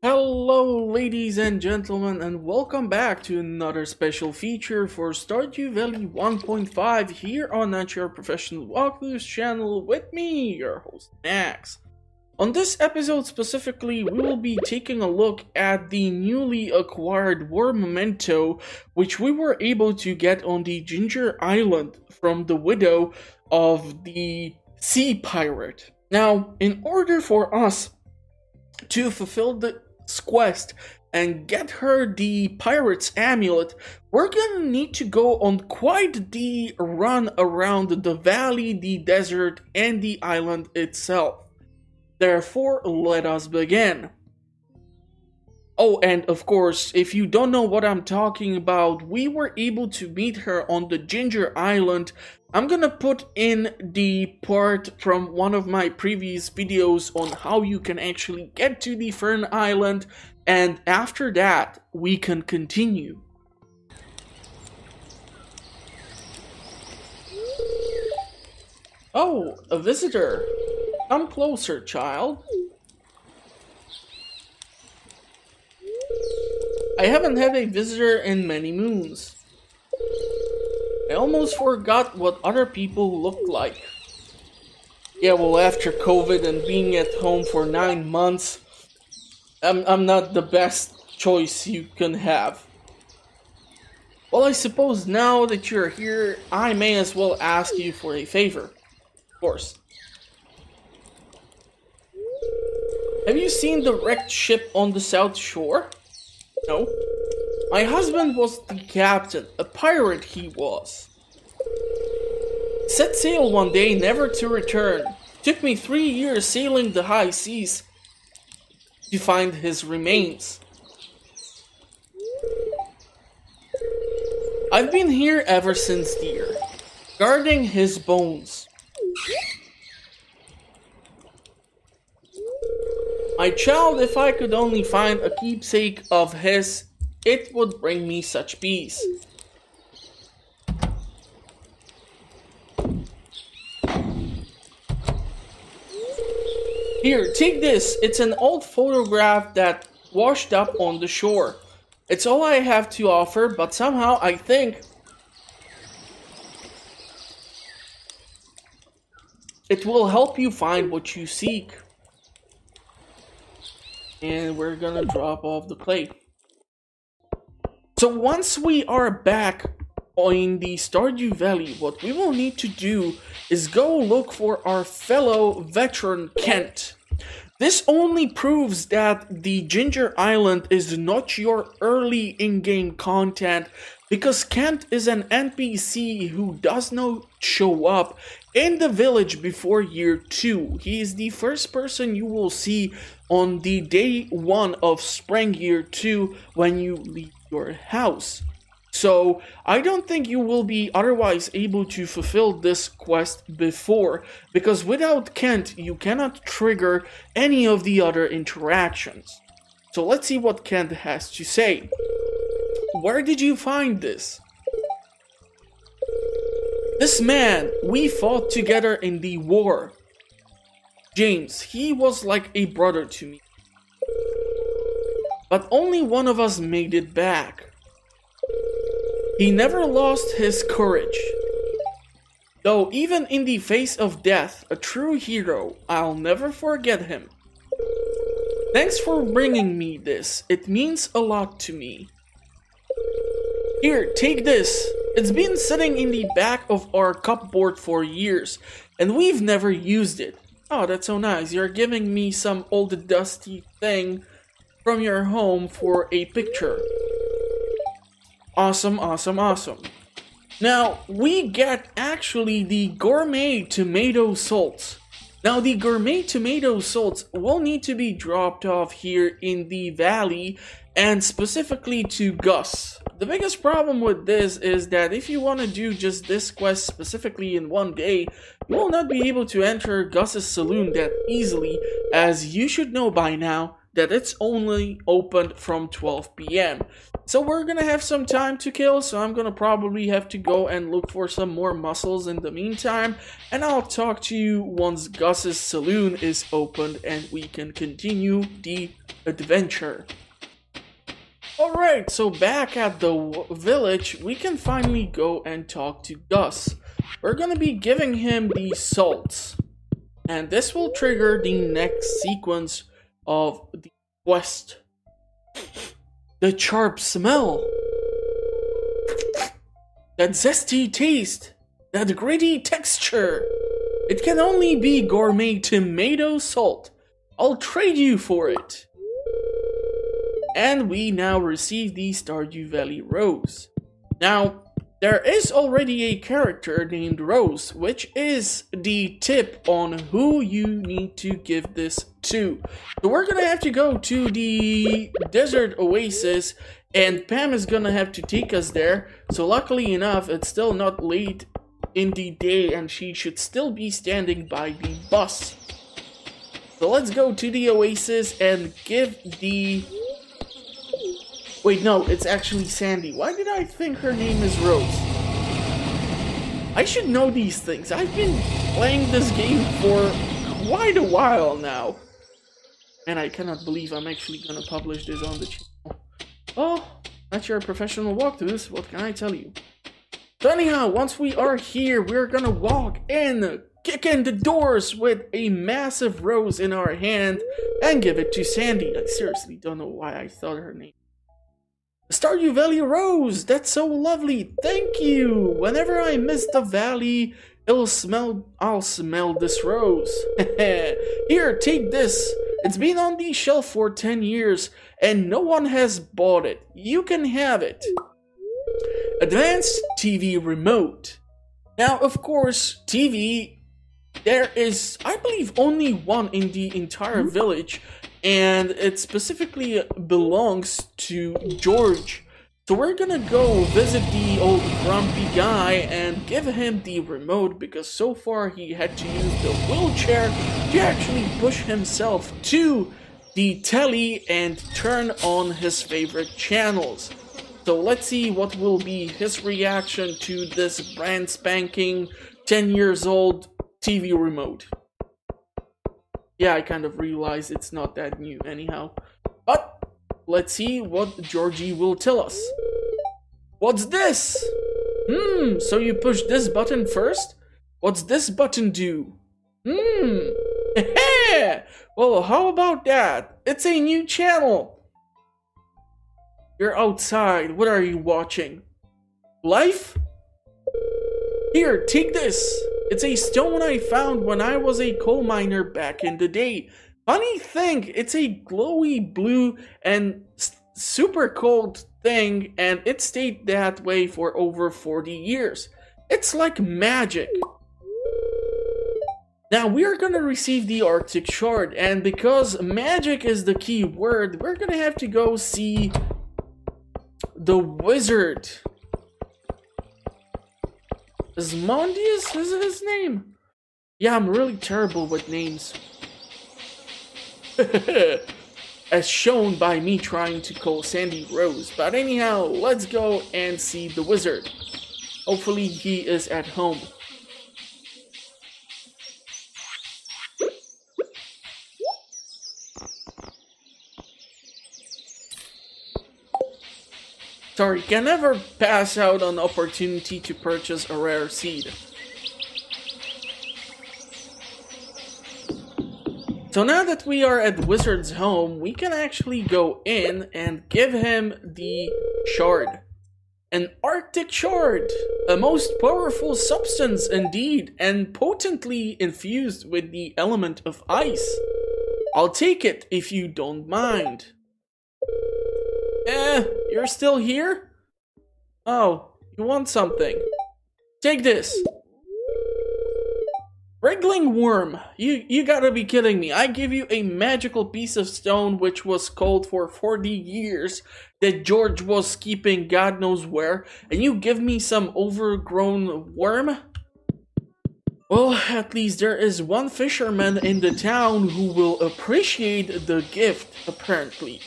Hello ladies and gentlemen, and welcome back to another special feature for Stardew Valley 1.5 here on Not Your Professional Walkthroughs channel with me, your host Max. On this episode specifically, we will be taking a look at the newly acquired war memento which we were able to get on the Ginger Island from the widow of the sea pirate. Now, in order for us to fulfill the quest and get her the pirate's amulet, we're gonna need to go on quite the run around the valley, the desert, and the island itself. Therefore, let us begin. Oh, and of course, if you don't know what I'm talking about, we were able to meet her on the Ginger Island. I'm gonna put in the part from one of my previous videos on how you can actually get to the Fern Island, and after that, we can continue. Oh, a visitor. Come closer, child. I haven't had a visitor in many moons. I almost forgot what other people look like. Yeah, well, after COVID and being at home for 9 months, I'm not the best choice you can have. Well, I suppose now that you're here, I may as well ask you for a favor. Of course. Have you seen the wrecked ship on the south shore? No. My husband was the captain, a pirate he was. Set sail one day, never to return. Took me 3 years sailing the high seas to find his remains. I've been here ever since, dear, guarding his bones. My child, if I could only find a keepsake of his, it would bring me such peace. Here, take this. It's an old photograph that washed up on the shore. It's all I have to offer, but somehow I think it will help you find what you seek. And we're gonna drop off the plate. So once we are back in the Stardew Valley, what we will need to do is go look for our fellow veteran Kent. This only proves that the Ginger Island is not your early in-game content, because Kent is an NPC who does not show up in the village before year 2. He is the first person you will see on the day 1 of spring year 2 when you leave your house. So I don't think you will be otherwise able to fulfill this quest before, because without Kent you cannot trigger any of the other interactions. So let's see what Kent has to say. Where did you find this? This man, we fought together in the war. James, he was like a brother to me. But only one of us made it back. He never lost his courage. Though even in the face of death, a true hero, I'll never forget him. Thanks for bringing me this. It means a lot to me. Here, take this. It's been sitting in the back of our cupboard for years, and we've never used it. Oh, that's so nice. You're giving me some old dusty thing from your home for a picture. Awesome, awesome, awesome. Now, we get actually the gourmet tomato salts. Now, the gourmet tomato salts will need to be dropped off here in the valley, and specifically to Gus. The biggest problem with this is that if you want to do just this quest specifically in one day, you will not be able to enter Gus's saloon that easily, as you should know by now that it's only opened from 12 PM. So we're gonna have some time to kill, so I'm gonna probably have to go and look for some more mussels in the meantime, and I'll talk to you once Gus's saloon is opened and we can continue the adventure. Alright, so back at the village, we can finally go and talk to Gus. We're gonna be giving him the salts. And this will trigger the next sequence of the quest. The sharp smell. That zesty taste. That gritty texture. It can only be gourmet tomato salt. I'll trade you for it. And we now receive the Stardew Valley Rose. Now, there is already a character named Rose, which is the tip on who you need to give this to. So we're gonna have to go to the desert oasis, and Pam is gonna have to take us there. So luckily enough, it's still not late in the day, and she should still be standing by the bus. So let's go to the oasis and give the... Wait, no, it's actually Sandy. Why did I think her name is Rose? I should know these things. I've been playing this game for quite a while now. And I cannot believe I'm actually gonna publish this on the channel. Oh, that's your professional walkthroughs. What can I tell you? So anyhow, once we are here, we're gonna walk in, kick in the doors with a massive rose in our hand, and give it to Sandy. I seriously don't know why I thought her name. Stardew Valley Rose, that's so lovely, thank you! Whenever I miss the valley, I'll smell this rose. Here, take this. It's been on the shelf for 10 years, and no one has bought it. You can have it. Advanced TV remote. Now, of course, TV, there is, I believe, only one in the entire village, and it specifically belongs to George. So we're gonna go visit the old grumpy guy and give him the remote, because so far he had to use the wheelchair to actually push himself to the telly and turn on his favorite channels. So let's see what will be his reaction to this brand spanking 10 years old TV remote. Yeah, I kind of realized it's not that new anyhow. But let's see what Georgie will tell us. What's this? So you push this button first? What's this button do? Well, how about that? It's a new channel. You're outside. What are you watching? Life? Here, take this. It's a stone I found when I was a coal miner back in the day. Funny thing, it's a glowy blue and super cold thing, and it stayed that way for over 40 years. It's like magic. Now we are gonna receive the Arctic Shard, and because magic is the key word, we're gonna have to go see the wizard. Asmodeus is his name? Yeah, I'm really terrible with names. As shown by me trying to call Sandy Rose. But anyhow, let's go and see the wizard. Hopefully he is at home. Sorry, can never pass out an opportunity to purchase a rare seed. So now that we are at the wizard's home, we can actually go in and give him the shard. An Arctic Shard, a most powerful substance indeed, and potently infused with the element of ice. I'll take it if you don't mind. You're still here? Oh, you want something? Take this. Wriggling worm, you gotta be kidding me. I give you a magical piece of stone which was cold for 40 years that George was keeping God knows where, and you give me some overgrown worm? Well, at least there is one fisherman in the town who will appreciate the gift, apparently.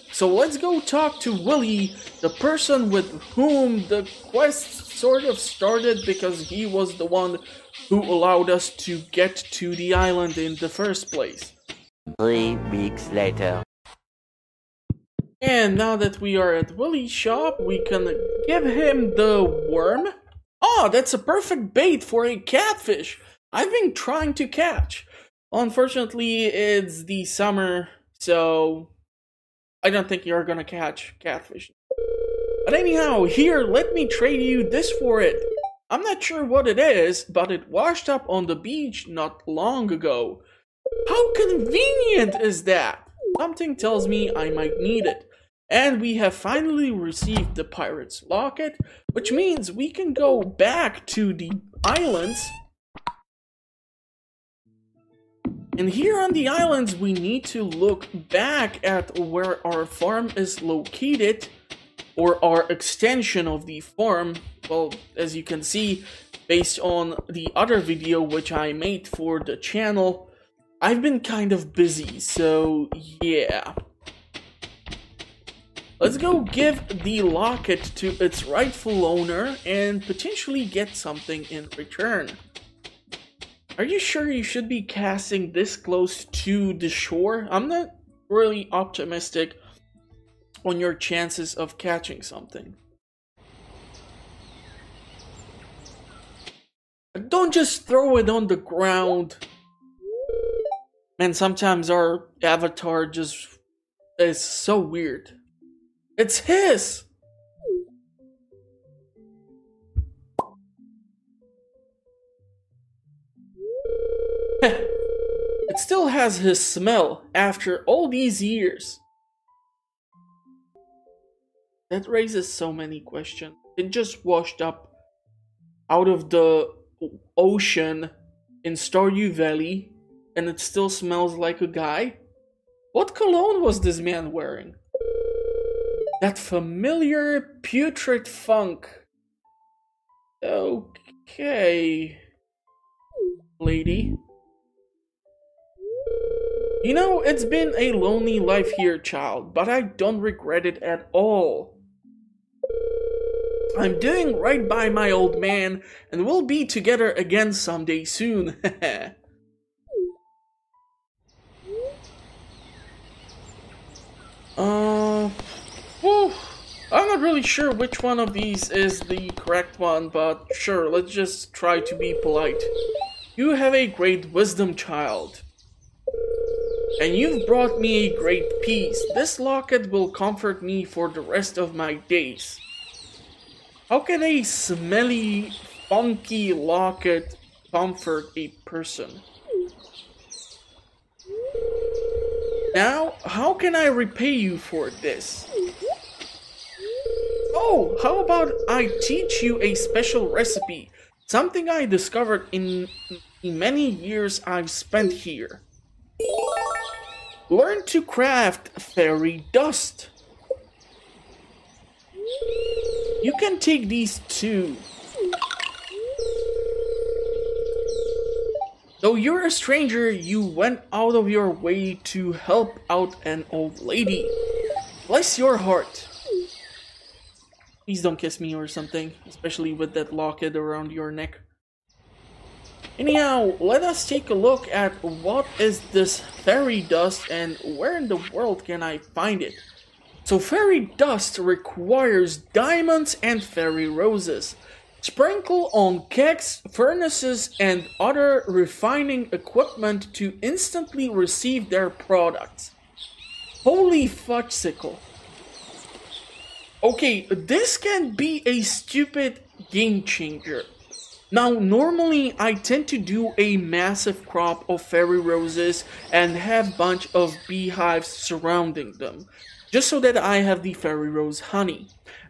So let's go talk to Willy, the person with whom the quest sort of started, because he was the one who allowed us to get to the island in the first place. 3 weeks later. And now that we are at Willy's shop, we can give him the worm. Oh, that's a perfect bait for a catfish I've been trying to catch. Unfortunately, it's the summer, so I don't think you're gonna catch catfish. But anyhow, here, let me trade you this for it. I'm not sure what it is, but it washed up on the beach not long ago. How convenient is that? Something tells me I might need it. And we have finally received the Pirates Locket, which means we can go back to the islands. And here on the islands, we need to look back at where our farm is located, or our extension of the farm. Well, as you can see, based on the other video which I made for the channel, I've been kind of busy, so yeah. Let's go give the locket to its rightful owner and potentially get something in return. Are you sure you should be casting this close to the shore? I'm not really optimistic on your chances of catching something. Don't just throw it on the ground. Man, sometimes our avatar just is so weird. It's his! It still has his smell after all these years. That raises so many questions. It just washed up out of the ocean in Stardew Valley, and it still smells like a guy? What cologne was this man wearing? That familiar putrid funk. Okay, lady. You know, it's been a lonely life here, child, but I don't regret it at all. I'm doing right by my old man, and we'll be together again someday soon. I'm not really sure which one of these is the correct one, but sure, let's just try to be polite. You have a great wisdom, child. And you've brought me a great peace. This locket will comfort me for the rest of my days. How can a smelly, funky locket comfort a person? Now, how can I repay you for this? Oh, how about I teach you a special recipe? Something I discovered in the many years I've spent here. Learn to craft fairy dust. You can take these too. Though you're a stranger, you went out of your way to help out an old lady. Bless your heart. Please don't kiss me or something, especially with that locket around your neck. Anyhow, let us take a look at what is this fairy dust and where in the world can I find it. So fairy dust requires diamonds and fairy roses. Sprinkle on kegs, furnaces, and other refining equipment to instantly receive their products. Holy fudgesicle. Okay, this can be a stupid game changer. Now, normally I tend to do a massive crop of fairy roses and have a bunch of beehives surrounding them, just so that I have the fairy rose honey.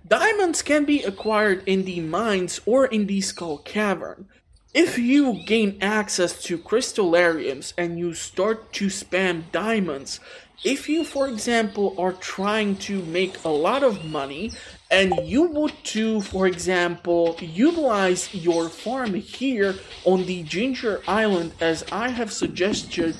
Diamonds can be acquired in the mines or in the Skull Cavern. If you gain access to crystallariums and you start to spam diamonds, if you, for example, are trying to make a lot of money and you would to, for example, utilize your farm here on the Ginger Island as I have suggested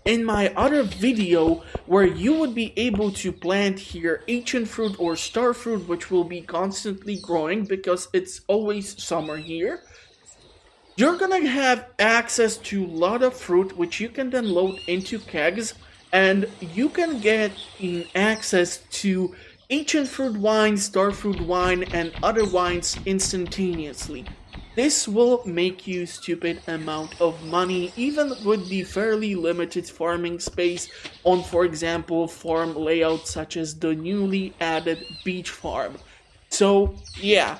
in my other video, where you would be able to plant here ancient fruit or star fruit, which will be constantly growing because it's always summer here. You're gonna have access to a lot of fruit which you can then load into kegs, and you can get access to ancient fruit wine, star fruit wine, and other wines instantaneously. This will make you stupid amount of money, even with the fairly limited farming space on, for example, farm layouts such as the newly added beach farm. So yeah,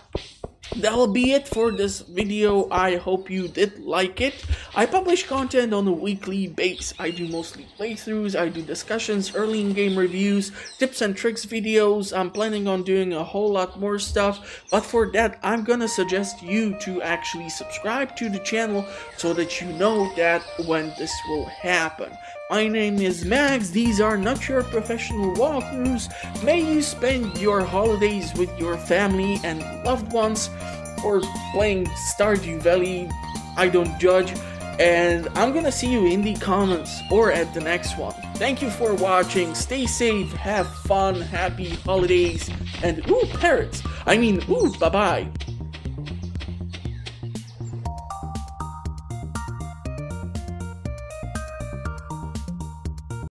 that'll be it for this video. I hope you did like it. I publish content on a weekly basis. I do mostly playthroughs, I do discussions, early in-game reviews, tips and tricks videos. I'm planning on doing a whole lot more stuff, but for that I'm gonna suggest you to actually subscribe to the channel so that you know that when this will happen. My name is Max, these are not your professional walkthroughs. May you spend your holidays with your family and loved ones, or playing Stardew Valley, I don't judge, and I'm gonna see you in the comments or at the next one. Thank you for watching, stay safe, have fun, happy holidays, and ooh, parrots! I mean, ooh, bye-bye.